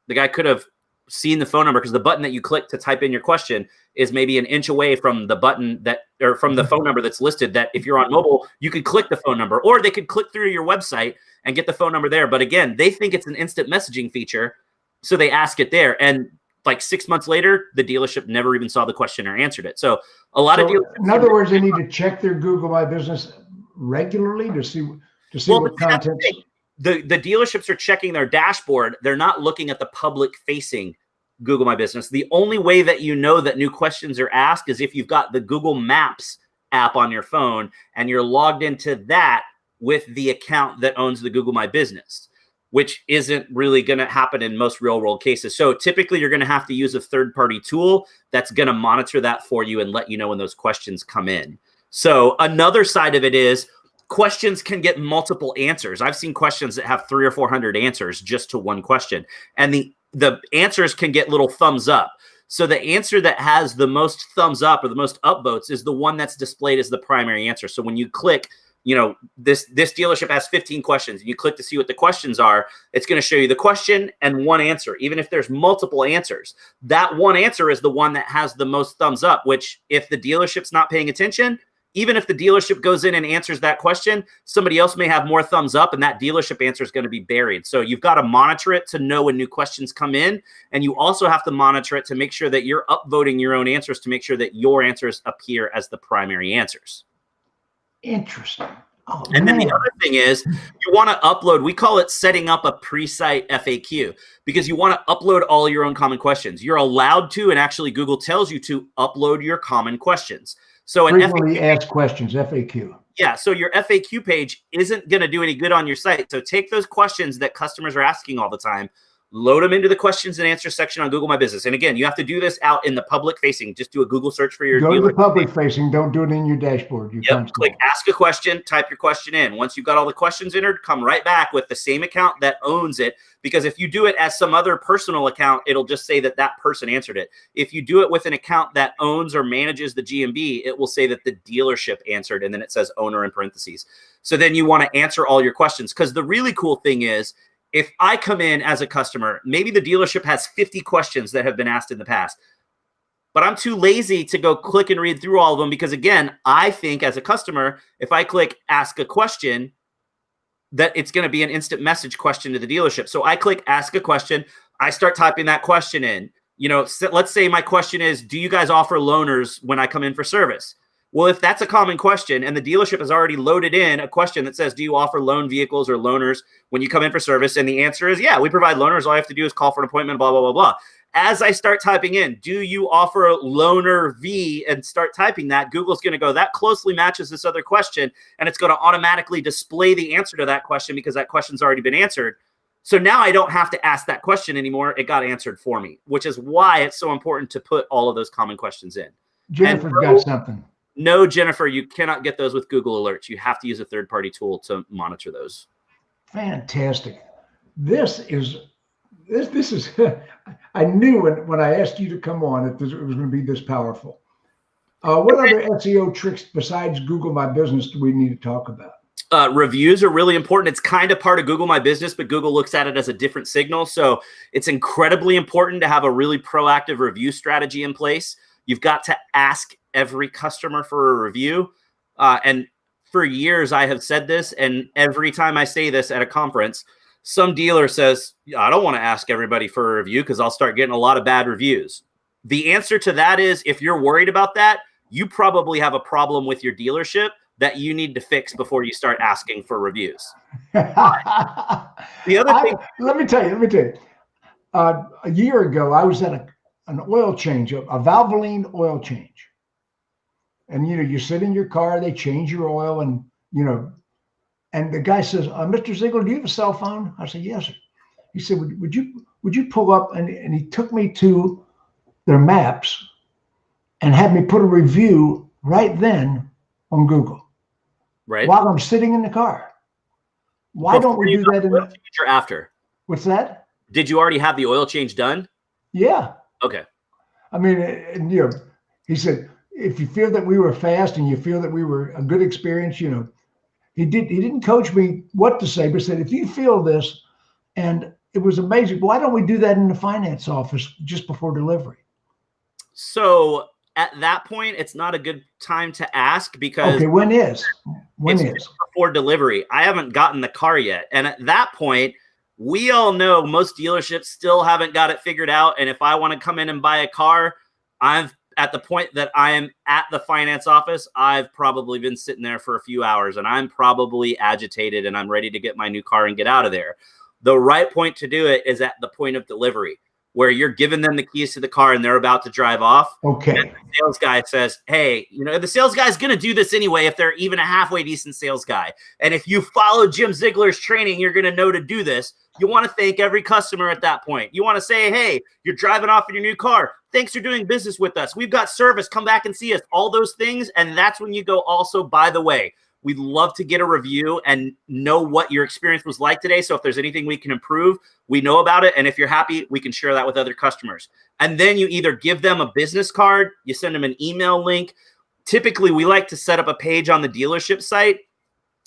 the guy could have seen the phone number, because the button that you click to type in your question is maybe an inch away from the button or from the phone number that's listed, that if you're on mobile, you could click the phone number, or they could click through your website and get the phone number there. But again, they think it's an instant messaging feature, so they ask it there. And like 6 months later, the dealership never even saw the question or answered it. So a lot of dealerships,
in other words, they need to check their Google My Business regularly to see what content.
The dealerships are checking their dashboard. They're not looking at the public-facing Google My Business. The only way that you know that new questions are asked is if you've got the Google Maps app on your phone and you're logged into that with the account that owns the Google My Business, which isn't really going to happen in most real-world cases. So typically you're going to have to use a third-party tool that's going to monitor that for you and let you know when those questions come in. So another side of it is, questions can get multiple answers. I've seen questions that have 300 or 400 answers just to one question. And the answers can get little thumbs up. So the answer that has the most thumbs up or the most upvotes is the one that's displayed as the primary answer. So when you click, this dealership has 15 questions, and you click to see what the questions are, it's going to show you the question and one answer. Even if there's multiple answers, that one answer is the one that has the most thumbs up, which if the dealership's not paying attention, even if the dealership goes in and answers that question, somebody else may have more thumbs up and that dealership answer is going to be buried. So you've got to monitor it to know when new questions come in. And you also have to monitor it to make sure that you're upvoting your own answers to make sure that your answers appear as the primary answers.
Interesting. Oh,
and
man.
then the other thing is you want to upload, we call it setting up a pre-site FAQ, because you want to upload all your own common questions. You're allowed to, and actually Google tells you to upload your common questions. So an
frequently asked questions, FAQ.
Yeah, so your FAQ page isn't going to do any good on your site. So take those questions that customers are asking all the time, load them into the questions and answers section on Google My Business. And again, you have to do this out in the public facing. Just do a Google search for your
Go
dealer.
to the public facing. Don't do it in your dashboard.
Click ask a question, type your question in. Once you've got all the questions entered, come right back with the same account that owns it. Because if you do it as some other personal account, it'll just say that that person answered it. If you do it with an account that owns or manages the GMB, it will say that the dealership answered, and then it says owner in parentheses. So then you want to answer all your questions. Because the really cool thing is, if I come in as a customer, maybe the dealership has 50 questions that have been asked in the past, but I'm too lazy to go click and read through all of them because, again, I think as a customer, if I click ask a question, that it's going to be an instant message question to the dealership. So I click ask a question. I start typing that question in. You know, let's say my question is, do you guys offer loaners when I come in for service? Well, if that's a common question and the dealership has already loaded in a question that says, do you offer loan vehicles or loaners when you come in for service? And the answer is, yeah, we provide loaners. All you have to do is call for an appointment, blah, blah, blah, blah. As I start typing in, do you offer a loaner V, and start typing that, Google's going to go, that closely matches this other question. And it's going to automatically display the answer to that question because that question's already been answered. So now I don't have to ask that question anymore. It got answered for me, which is why it's so important to put all of those common questions in.
Jennifer got something.
No, Jennifer, you cannot get those with Google Alerts. You have to use a third-party tool to monitor those.
Fantastic. This is, I knew when I asked you to come on, it was going to be this powerful. What other SEO tricks besides Google My Business do we need to talk about?
Reviews are really important. It's kind of part of Google My Business, but Google looks at it as a different signal. So it's incredibly important to have a really proactive review strategy in place. You've got to ask every customer for a review. And for years, I have said this, and every time I say this at a conference, some dealer says, I don't want to ask everybody for a review because I'll start getting a lot of bad reviews. The answer to that is, if you're worried about that, you probably have a problem with your dealership that you need to fix before you start asking for reviews. The other thing,
let me tell you, a year ago, I was at an oil change, a Valvoline oil change. And, you know, you sit in your car, they change your oil, and, you know, and the guy says, Mr. Ziegler, do you have a cell phone? I said, yes, sir. He said, would you pull up? And he took me to their maps and had me put a review right then on Google.
Right.
While I'm sitting in the car. Why don't we do that in the
future after?
What's that?
Did you already have the oil change done?
Yeah.
Okay.
I mean, and, you know, he said, if you feel that we were fast and you feel that we were a good experience, you know, he didn't coach me what to say, but said, if you feel this, and it was amazing. Why don't we do that in the finance office just before delivery?
So at that point, it's not a good time to ask because
when is
before delivery. I haven't gotten the car yet. And at that point, we all know most dealerships still haven't got it figured out. And if I want to come in and buy a car, I'm at the point that I am at the finance office. I've probably been sitting there for a few hours and I'm probably agitated and I'm ready to get my new car and get out of there. The right point to do it is at the point of delivery, where you're giving them the keys to the car and they're about to drive off.
Okay.
And the sales guy says, hey, you know, the sales guy's going to do this anyway if they're even a halfway decent sales guy. And if you follow Jim Ziegler's training, you're going to know to do this. You want to thank every customer at that point. You want to say, hey, you're driving off in your new car. Thanks for doing business with us. We've got service. Come back and see us. All those things. And that's when you go, also, by the way, we'd love to get a review and know what your experience was like today. So if there's anything we can improve, we know about it. And if you're happy, we can share that with other customers. And then you either give them a business card, you send them an email link. Typically, we like to set up a page on the dealership site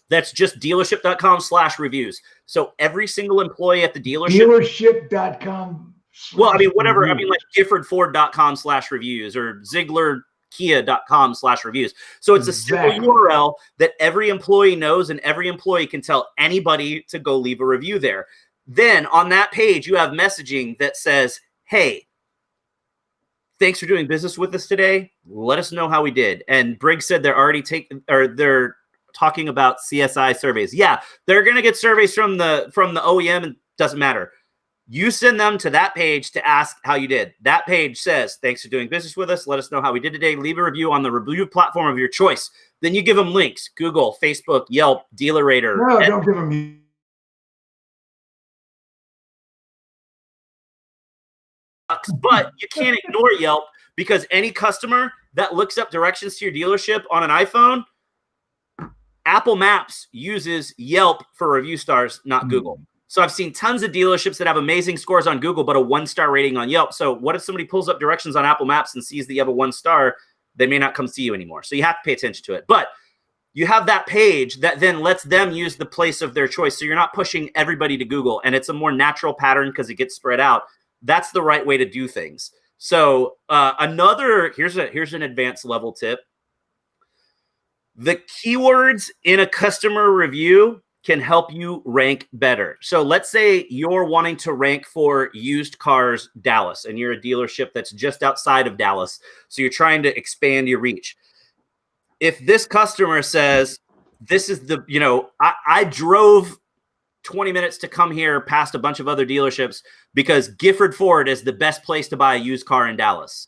that's just dealership.com/reviews. So every single employee at the
dealership.com.
Well, I mean, whatever. I mean, like GiffordFord.com/reviews or Ziegler kia.com/reviews. So it's a simple URL that every employee knows, and every employee can tell anybody to go leave a review there. Then on that page, you have messaging that says, hey, thanks for doing business with us today. Let us know how we did. And Briggs said they're talking about CSI surveys. Yeah, they're going to get surveys from the OEM, and doesn't matter. You send them to that page to ask how you did. That page says, thanks for doing business with us. Let us know how we did today. Leave a review on the review platform of your choice. Then you give them links: Google, Facebook, Yelp, DealerRater.
No, don't give them.
But you can't ignore Yelp, because any customer that looks up directions to your dealership on an iPhone, Apple Maps uses Yelp for review stars, not Google. So I've seen tons of dealerships that have amazing scores on Google, but a 1-star rating on Yelp. So what if somebody pulls up directions on Apple Maps and sees that you have a 1-star? They may not come see you anymore. So you have to pay attention to it. But you have that page that then lets them use the place of their choice. So you're not pushing everybody to Google, and it's a more natural pattern because it gets spread out. That's the right way to do things. So here's an advanced level tip. The keywords in a customer review can help you rank better. So let's say you're wanting to rank for used cars Dallas, and you're a dealership that's just outside of Dallas. So you're trying to expand your reach. If this customer says, this is I drove 20 minutes to come here past a bunch of other dealerships because Gifford Ford is the best place to buy a used car in Dallas,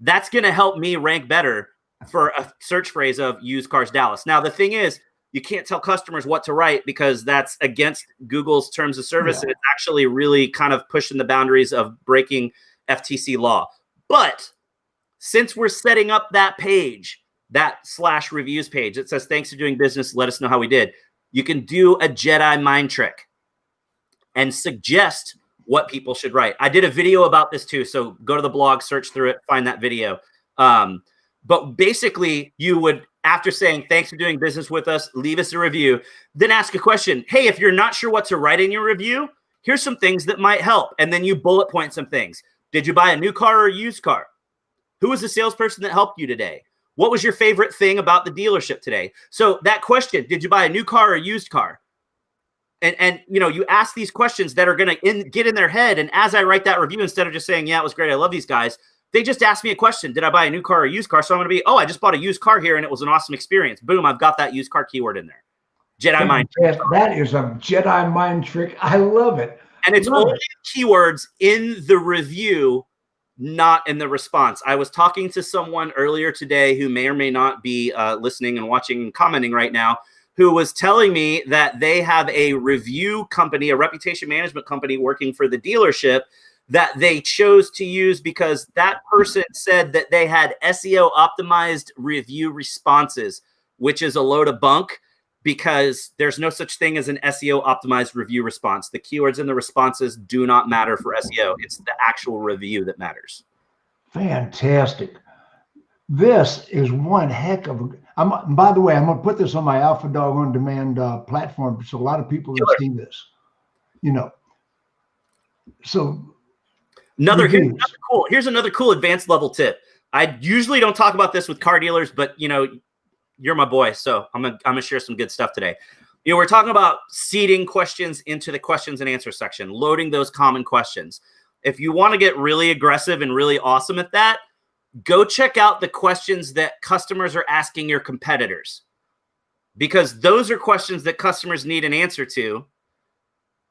that's going to help me rank better for a search phrase of used cars Dallas. Now, the thing is, you can't tell customers what to write because that's against Google's terms of service. Yeah. And it's actually really kind of pushing the boundaries of breaking FTC law. But since we're setting up that page, that /reviews page, it says, thanks for doing business. Let us know how we did. You can do a Jedi mind trick and suggest what people should write. I did a video about this too. So go to the blog, search through it, find that video. But basically you would, after saying, thanks for doing business with us, leave us a review, then ask a question. Hey, if you're not sure what to write in your review, here's some things that might help. And then you bullet point some things. Did you buy a new car or a used car? Who was the salesperson that helped you today? What was your favorite thing about the dealership today? So that question, did you buy a new car or a used car? And you ask these questions that are going to get in their head. And as I write that review, instead of just saying, yeah, it was great, I love these guys, they just asked me a question. Did I buy a new car or a used car? So I'm going to be, I just bought a used car here and it was an awesome experience. Boom, I've got that used car keyword in there. Jedi mind trick.
That is a Jedi mind trick. I love it.
And it's only keywords in the review, not in the response. I was talking to someone earlier today who may or may not be listening and watching and commenting right now, who was telling me that they have a review company, a reputation management company working for the dealership that they chose to use because that person said that they had SEO optimized review responses, which is a load of bunk because there's no such thing as an SEO optimized review response. The keywords in the responses do not matter for SEO. It's the actual review that matters.
Fantastic. This is one heck of a, by the way, I'm going to put this on my Alpha Dog On Demand platform. So a lot of people have seen this, so
here's another cool advanced level tip. I usually don't talk about this with car dealers, but you're my boy, so I'm gonna share some good stuff today. We're talking about seeding questions into the questions and answer section, loading those common questions. If you want to get really aggressive and really awesome at that, go check out the questions that customers are asking your competitors, because those are questions that customers need an answer to.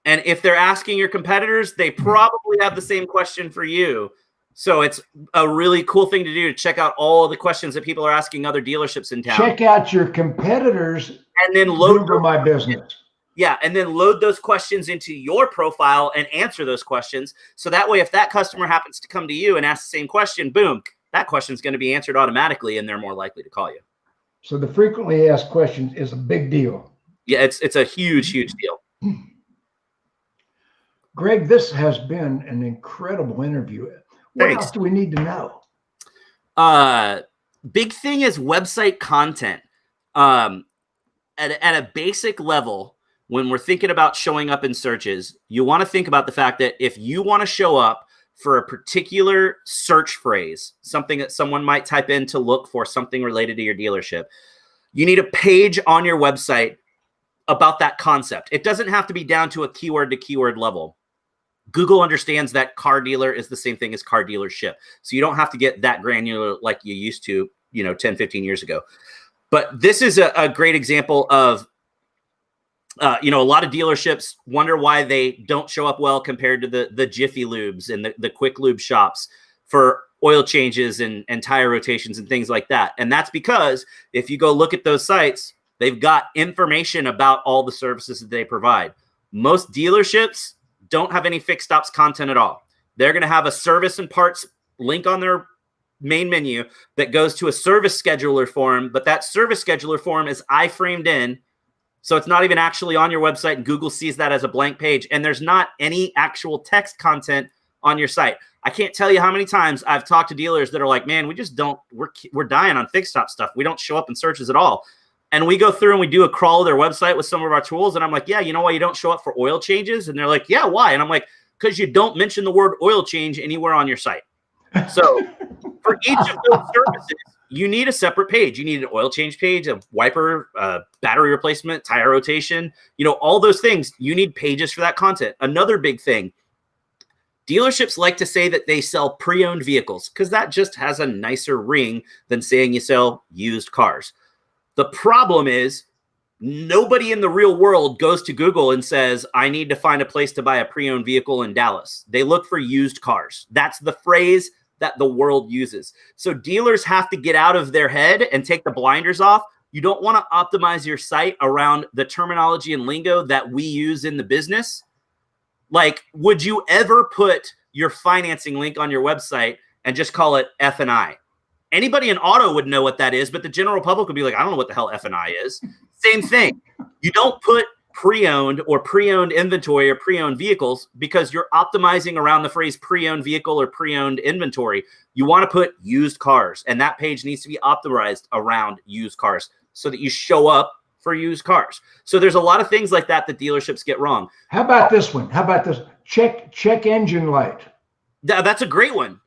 And if they're asking your competitors, they probably have the same question for you. So it's a really cool thing to do, to check out all the questions that people are asking other dealerships in town.
Check out your competitors
and then load
my business.
Yeah, and then load those questions into your profile and answer those questions. So that way, if that customer happens to come to you and ask the same question, boom, that question is going to be answered automatically, and they're more likely to call you.
So the frequently asked questions is a big deal.
Yeah, it's a huge, huge deal.
Greg, this has been an incredible interview. What else do we need to know?
Big thing is website content. At a basic level, when we're thinking about showing up in searches, you want to think about the fact that if you want to show up for a particular search phrase, something that someone might type in to look for something related to your dealership. You need a page on your website about that concept. It doesn't have to be down to a keyword to keyword level. Google understands that car dealer is the same thing as car dealership. So you don't have to get that granular like you used to, 10, 15 years ago. But this is a great example of, a lot of dealerships wonder why they don't show up well compared to the Jiffy Lubes and the quick lube shops for oil changes and tire rotations and things like that. And that's because if you go look at those sites, they've got information about all the services that they provide. Most dealerships don't have any fixed ops content at all. They're going to have a service and parts link on their main menu that goes to a service scheduler form, but that service scheduler form is iframed in. So it's not even actually on your website, and Google sees that as a blank page. And there's not any actual text content on your site. I can't tell you how many times I've talked to dealers that are like, man, we just don't, we're dying on fixed op stuff. We don't show up in searches at all. And we go through and we do a crawl of their website with some of our tools. And I'm like, yeah, you know why you don't show up for oil changes? And they're like, yeah, why? And I'm like, because you don't mention the word oil change anywhere on your site. So for each of those services, you need a separate page. You need an oil change page, a wiper, battery replacement, tire rotation, all those things. You need pages for that content. Another big thing, dealerships like to say that they sell pre-owned vehicles because that just has a nicer ring than saying you sell used cars. The problem is nobody in the real world goes to Google and says, I need to find a place to buy a pre-owned vehicle in Dallas. They look for used cars. That's the phrase that the world uses. So dealers have to get out of their head and take the blinders off. You don't want to optimize your site around the terminology and lingo that we use in the business. Like, would you ever put your financing link on your website and just call it F&I? Anybody in auto would know what that is, but the general public would be like, I don't know what the hell F&I is. Same thing. You don't put pre-owned or pre-owned inventory or pre-owned vehicles because you're optimizing around the phrase pre-owned vehicle or pre-owned inventory. You want to put used cars, and that page needs to be optimized around used cars so that you show up for used cars. So there's a lot of things like that that dealerships get wrong.
How about this one? How about this? Check engine light.
That's a great one.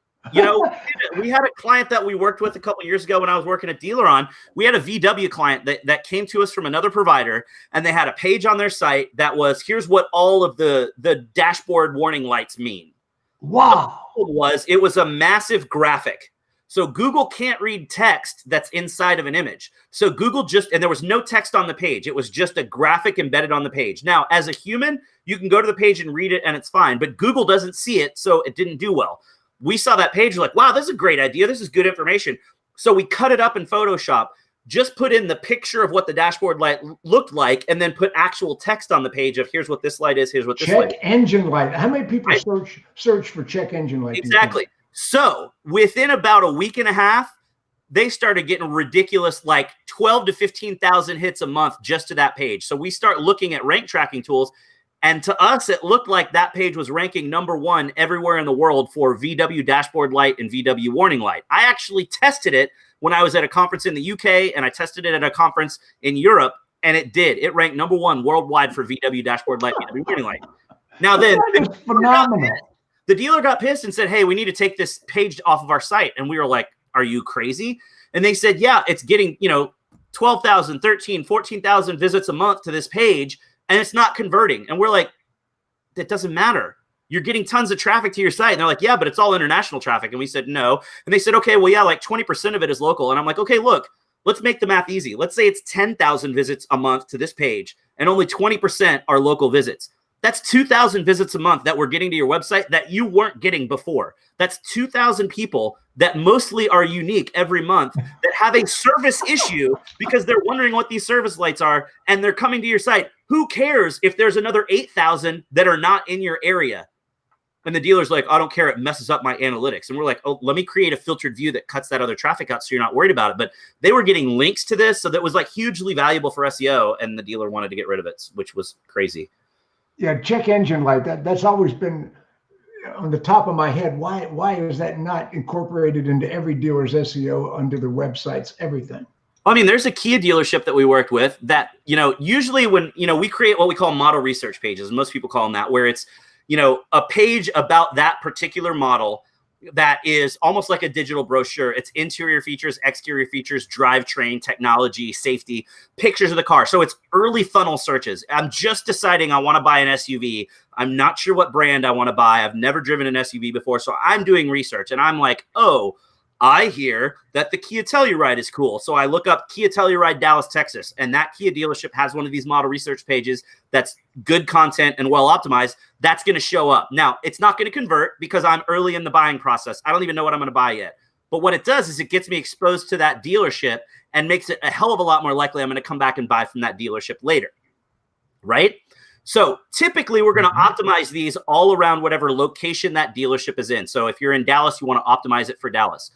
We had a client that we worked with a couple of years ago when I was working at Dealer On. We had a VW client that came to us from another provider, and they had a page on their site that was, here's what all of the dashboard warning lights mean.
Wow.
It was a massive graphic. So Google can't read text that's inside of an image. So Google and there was no text on the page. It was just a graphic embedded on the page. Now, as a human, you can go to the page and read it and it's fine, but Google doesn't see it, so it didn't do well. We saw that page, we're like, wow, this is a great idea. This is good information. So we cut it up in Photoshop, just put in the picture of what the dashboard light looked like, and then put actual text on the page of here's what this light is, here's what this light is.
Check engine light. How many people search for check engine light?
Exactly. So within about a week and a half, they started getting ridiculous, like 12 to 15,000 hits a month just to that page. So we start looking at rank tracking tools. And to us, it looked like that page was ranking #1 everywhere in the world for VW dashboard light and VW warning light. I actually tested it when I was at a conference in the UK, and I tested it at a conference in Europe, and it did. It ranked #1 worldwide for VW dashboard light, VW warning light. Now then, the dealer got pissed and said, hey, we need to take this page off of our site. And we were like, are you crazy? And they said, yeah, it's getting, 12,000, 13, 14,000 visits a month to this page, and it's not converting. And we're like, that doesn't matter. You're getting tons of traffic to your site. And they're like, yeah, but it's all international traffic. And we said, no. And they said, okay, well, yeah, like 20% of it is local. And I'm like, okay, look, let's make the math easy. Let's say it's 10,000 visits a month to this page, and only 20% are local visits. That's 2,000 visits a month that we're getting to your website that you weren't getting before. That's 2,000 people that mostly are unique every month that have a service issue because they're wondering what these service lights are, and they're coming to your site. Who cares if there's another 8,000 that are not in your area? And the dealer's like, I don't care. It messes up my analytics. And we're like, oh, let me create a filtered view that cuts that other traffic out so you're not worried about it. But they were getting links to this, so that was like hugely valuable for SEO, and the dealer wanted to get rid of it, which was crazy.
Yeah, check engine light. That's always been on the top of my head. Why is that not incorporated into every dealer's SEO, under their websites, everything?
I mean, there's a Kia dealership that we worked with that, usually when, we create what we call model research pages, and most people call them that, where it's a page about that particular model that is almost like a digital brochure. It's interior features, exterior features, drivetrain, technology, safety, pictures of the car. So it's early funnel searches. I'm just deciding I want to buy an SUV. I'm not sure what brand I want to buy. I've never driven an SUV before. So I'm doing research and I'm like, oh, I hear that the Kia Telluride is cool. So I look up Kia Telluride, Dallas, Texas, and that Kia dealership has one of these model research pages that's good content and well optimized. That's going to show up. Now, it's not going to convert because I'm early in the buying process. I don't even know what I'm going to buy yet. But what it does is it gets me exposed to that dealership and makes it a hell of a lot more likely I'm going to come back and buy from that dealership later, right? So typically we're going to optimize these all around whatever location that dealership is in. So if you're in Dallas, you want to optimize it for Dallas.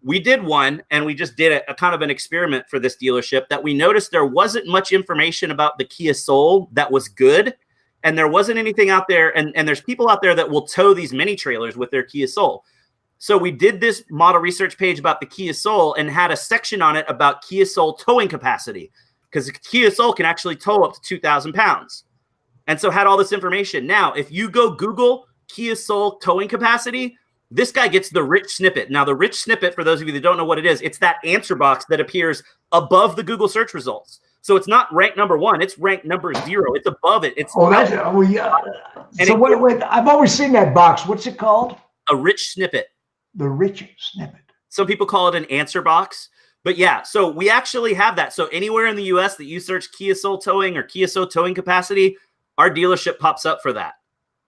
We did one, and we just did a kind of an experiment for this dealership that we noticed there wasn't much information about the Kia Soul that was good, and there wasn't anything out there, and there's people out there that will tow these mini trailers with their Kia Soul. So we did this model research page about the Kia Soul and had a section on it about Kia Soul towing capacity, because the Kia Soul can actually tow up to 2,000 pounds. And so had all this information. Now, if you go Google Kia Soul towing capacity, this guy gets the rich snippet. Now, the rich snippet, for those of you that don't know what it is, it's that answer box that appears above the Google search results. So it's not ranked number 1. It's ranked number 0. It's above it. It's
yeah. So wait, I've always seen that box. What's it called?
A rich snippet.
The rich snippet.
Some people call it an answer box. But yeah, so we actually have that. So anywhere in the U.S. that you search Kia Soul towing or Kia Soul towing capacity, our dealership pops up for that,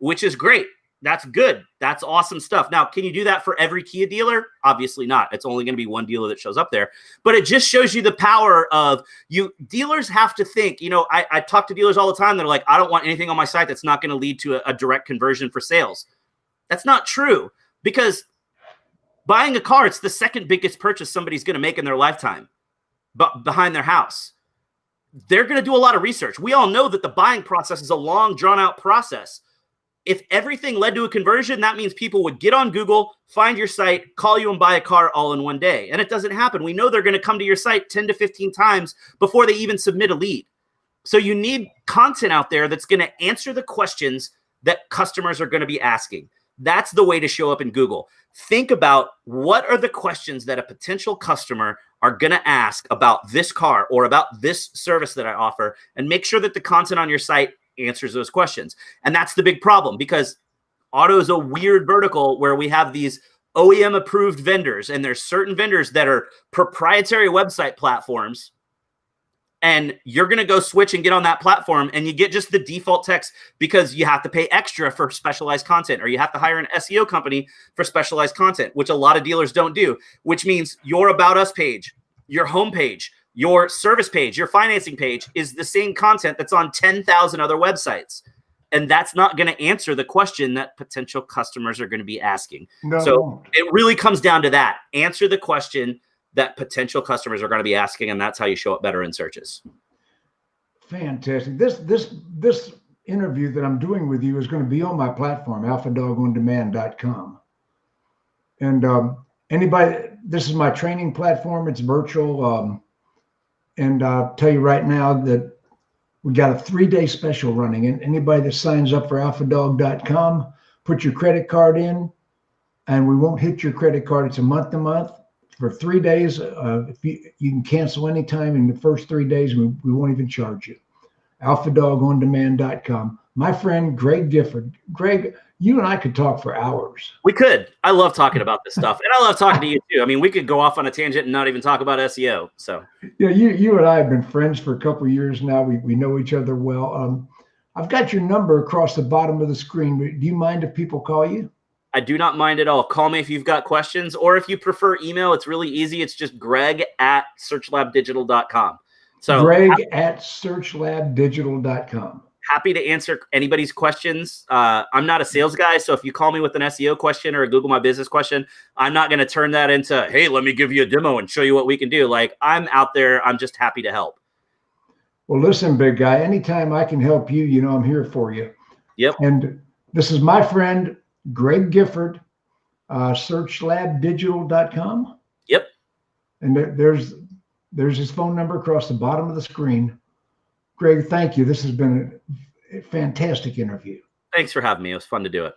which is great. That's good. That's awesome stuff. Now, can you do that for every Kia dealer? Obviously not. It's only going to be one dealer that shows up there. But it just shows you the power of you. Dealers have to think. I talk to dealers all the time. They're like, I don't want anything on my site that's not going to lead to a direct conversion for sales. That's not true, because buying a car, it's the second biggest purchase somebody's going to make in their lifetime, but behind their house. They're going to do a lot of research. We all know that the buying process is a long, drawn-out process. If everything led to a conversion, that means people would get on Google, find your site, call you and buy a car all in one day. And it doesn't happen. We know they're going to come to your site 10 to 15 times before they even submit a lead. So you need content out there that's going to answer the questions that customers are going to be asking. That's the way to show up in Google. Think about what are the questions that a potential customer are going to ask about this car or about this service that I offer, and make sure that the content on your site answers those questions. And that's the big problem, because auto is a weird vertical where we have these OEM approved vendors, and there's certain vendors that are proprietary website platforms, and you're going to go switch and get on that platform and you get just the default text because you have to pay extra for specialized content, or you have to hire an SEO company for specialized content, which a lot of dealers don't do, which means your About Us page, your homepage, your service page, your financing page is the same content that's on 10,000 other websites. And that's not going to answer the question that potential customers are going to be asking.
No.
So it really comes down to that. Answer the question that potential customers are going to be asking, and that's how you show up better in searches.
Fantastic. This interview that I'm doing with you is going to be on my platform, alphadogondemand.com. And anybody, this is my training platform. It's virtual. And I'll tell you right now that we got a 3-day special running. And anybody that signs up for alphadog.com, put your credit card in, and we won't hit your credit card. It's a month to month. For 3 days, if you can cancel anytime in the first 3 days, we won't even charge you. alphadogondemand.com. My friend, Greg Gifford. Greg, you and I could talk for hours.
We could. I love talking about this stuff. And I love talking to you too. I mean, we could go off on a tangent and not even talk about SEO. So
yeah, you and I have been friends for a couple of years now. We know each other well. I've got your number across the bottom of the screen. Do you mind if people call you?
I do not mind at all. Call me if you've got questions, or if you prefer email, it's really easy. It's just greg@searchlabdigital.com. So
greg@searchlabdigital.com.
Happy to answer anybody's questions. I'm not a sales guy, so if you call me with an SEO question or a Google My Business question, I'm not going to turn that into, hey, let me give you a demo and show you what we can do. Like, I'm out there. I'm just happy to help.
Well, listen, big guy, anytime I can help you, you know I'm here for you.
Yep.
And this is my friend, Greg Gifford, searchlabdigital.com.
Yep.
And there's his phone number across the bottom of the screen. Greg, thank you. This has been a fantastic interview.
Thanks for having me. It was fun to do it.